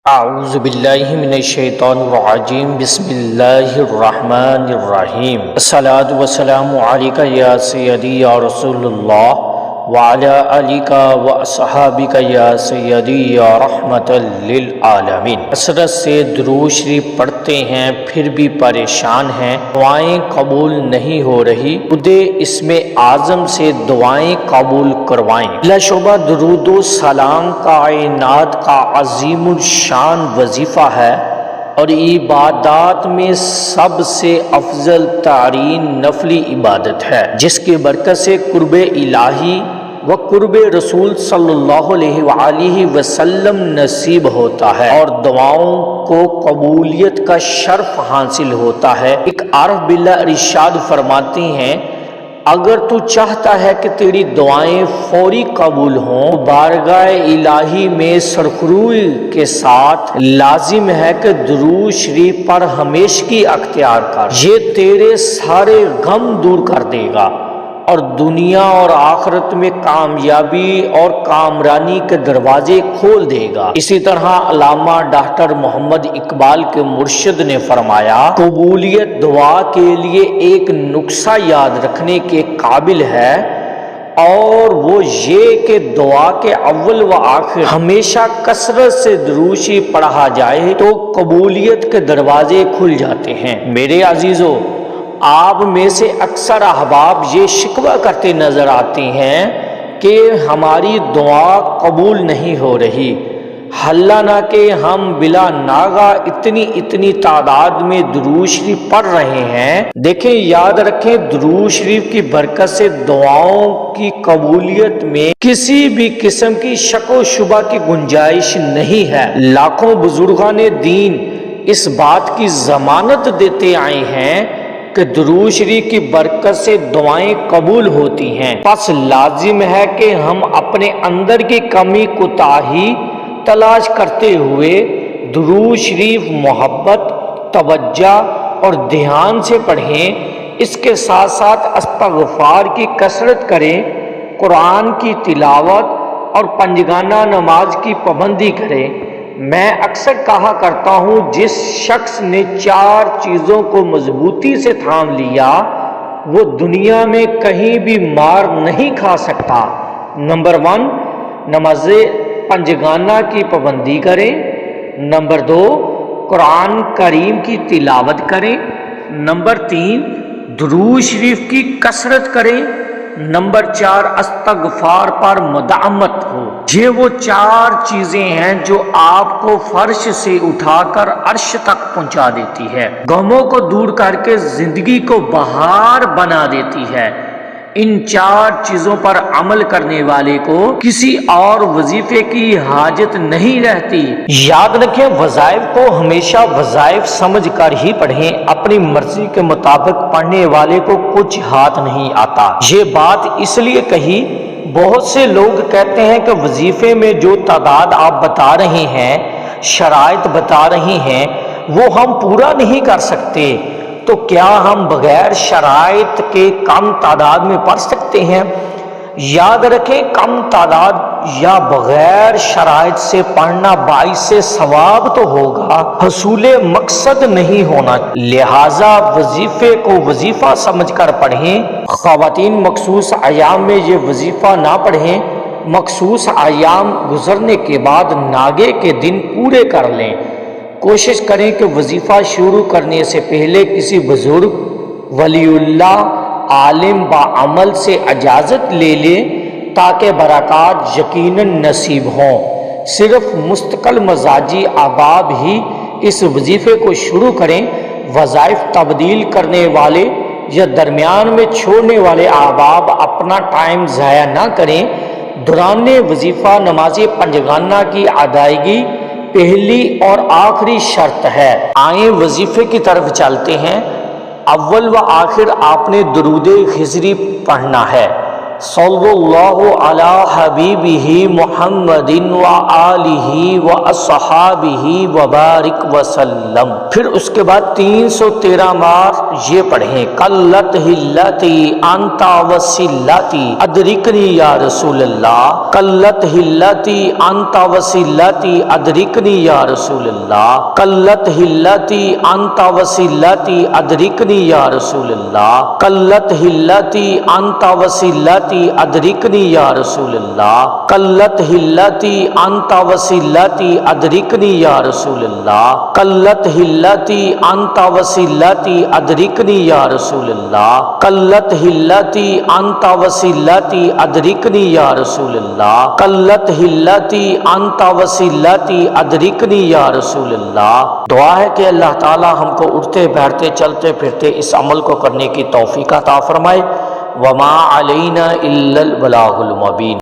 اعوذ باللہ من الشیطان الرجیم بسم اللہ الرحمن الرحیم الصلاۃ والسلام علیک یا سیدی یا رسول اللہ وعلی آلک واصحابک یا سیدی یا رحمت للعالمین۔ کثرت سے درود شریف پڑھتے ہیں پھر بھی پریشان ہیں، دعائیں قبول نہیں ہو رہی، خود اسم اعظم سے دعائیں قبول کروائیں۔ بلا شبہ درود و سلام کائنات کا عظیم الشان وظیفہ ہے اور عبادات میں سب سے افضل ترین نفلی عبادت ہے، جس کی برکت سے قرب الہی و قرب رسول صلی اللہ علیہ وآلہ وسلم نصیب ہوتا ہے اور دعاؤں کو قبولیت کا شرف حاصل ہوتا ہے۔ ایک عارف باللہ ارشاد فرماتے ہیں، اگر تو چاہتا ہے کہ تیری دعائیں فوری قبول ہوں، بارگاہ الہی میں سرخروئی کے ساتھ لازم ہے کہ درود شریف پر ہمیشگی اختیار کر، یہ تیرے سارے غم دور کر دے گا اور دنیا اور آخرت میں کامیابی اور کامرانی کے دروازے کھول دے گا۔ اسی طرح علامہ ڈاکٹر محمد اقبال کے مرشد نے فرمایا، قبولیت دعا کے لیے ایک نسخہ یاد رکھنے کے قابل ہے اور وہ یہ کہ دعا کے اول و آخر ہمیشہ کثرت سے درود شریف پڑھا جائے تو قبولیت کے دروازے کھل جاتے ہیں۔ میرے عزیزو، آپ میں سے اکثر احباب یہ شکوہ کرتے نظر آتے ہیں کہ ہماری دعا قبول نہیں ہو رہی، حالانہ نہ کہ ہم بلا ناغہ اتنی تعداد میں درود شریف پڑھ رہے ہیں۔ دیکھیں، یاد رکھیں، درود شریف کی برکت سے دعاؤں کی قبولیت میں کسی بھی قسم کی شک و شبہ کی گنجائش نہیں ہے۔ لاکھوں بزرگان دین اس بات کی ضمانت دیتے آئے ہیں کہ درود شریف کی برکت سے دعائیں قبول ہوتی ہیں۔ پس لازم ہے کہ ہم اپنے اندر کی کمی کوتاہی تلاش کرتے ہوئے درود شریف محبت، توجہ اور دھیان سے پڑھیں۔ اس کے ساتھ ساتھ استغفار کی کثرت کریں، قرآن کی تلاوت اور پنجگانہ نماز کی پابندی کریں۔ میں اکثر کہا کرتا ہوں، جس شخص نے 4 چیزوں کو مضبوطی سے تھام لیا وہ دنیا میں کہیں بھی مار نہیں کھا سکتا۔ نمبر 1، نماز پنجگانہ کی پابندی کریں۔ نمبر 2، قرآن کریم کی تلاوت کریں۔ نمبر 3، درود شریف کی کثرت کریں۔ نمبر 4، استغفار پر مداومت ہو۔ یہ وہ 4 چیزیں ہیں جو آپ کو فرش سے اٹھا کر عرش تک پہنچا دیتی ہے، غموں کو دور کر کے زندگی کو بہار بنا دیتی ہے۔ ان 4 چیزوں پر عمل کرنے والے کو کسی اور وظیفے کی حاجت نہیں رہتی۔ یاد رکھیں، وظائف کو ہمیشہ وظائف سمجھ کر ہی پڑھیں، اپنی مرضی کے مطابق پڑھنے والے کو کچھ ہاتھ نہیں آتا۔ یہ بات اس لیے کہی، بہت سے لوگ کہتے ہیں کہ وظیفے میں جو تعداد آپ بتا رہے ہیں، شرائط بتا رہے ہیں، وہ ہم پورا نہیں کر سکتے، تو کیا ہم بغیر شرائط کے کم تعداد میں پڑھ سکتے ہیں؟ یاد رکھیں، کم تعداد یا بغیر شرائط سے پڑھنا باعث ثواب تو ہوگا، حصول مقصد نہیں ہونا۔ لہذا وظیفے کو وظیفہ سمجھ کر پڑھیں۔ خواتین مخصوص ایام میں یہ وظیفہ نہ پڑھیں، مخصوص ایام گزرنے کے بعد ناگے کے دن پورے کر لیں۔ کوشش کریں کہ وظیفہ شروع کرنے سے پہلے کسی بزرگ، ولی اللہ، عالم با عمل سے اجازت لے لیں تاکہ برکات یقیناً نصیب ہوں۔ صرف مستقل مزاجی احباب ہی اس وظیفے کو شروع کریں۔ وظائف تبدیل کرنے والے یا درمیان میں چھوڑنے والے احباب اپنا ٹائم ضائع نہ کریں۔ دوران وظیفہ نماز پنجگانہ کی ادائیگی پہلی اور آخری شرط ہے۔ آئیں وظیفے کی طرف چلتے ہیں۔ اول و آخر آپ نے درود خضری پڑھنا ہے۔ صلی اللہ علی حبیبہ محمد وآلہ واصحابہ وبارک وسلم۔ پھر اس کے بعد 313 بار یہ پڑھیں، قلت ہلتی انت وسیلتی ادرکنی یا رسول اللہ، قلت ہلتی انت وسیلتی ادرکنی یا رسول اللہ، قلت ہلتی انت وسیلتی ادرکنی یا رسول اللہ، قلت ہلتی انت وسیلتی ادرکنی یا رسول اللہ، قلت ہلتی انت وسیلتی ادرکنی یا رسول اللہ، قلت ہلتی انت وسیلتی ادرکنی یا رسول اللہ، قلت ہلتی انت وسیلتی ادرکنی یا رسول اللہ، قلت ہلتی انت وسیلتی ادرکنی یا رسول اللہ۔ دعا ہے کہ اللہ تعالی ہم کو اٹھتے بیٹھتے چلتے پھرتے اس عمل کو کرنے کی توفیق عطا فرمائے۔ وما علینا الا البلاغ المبین۔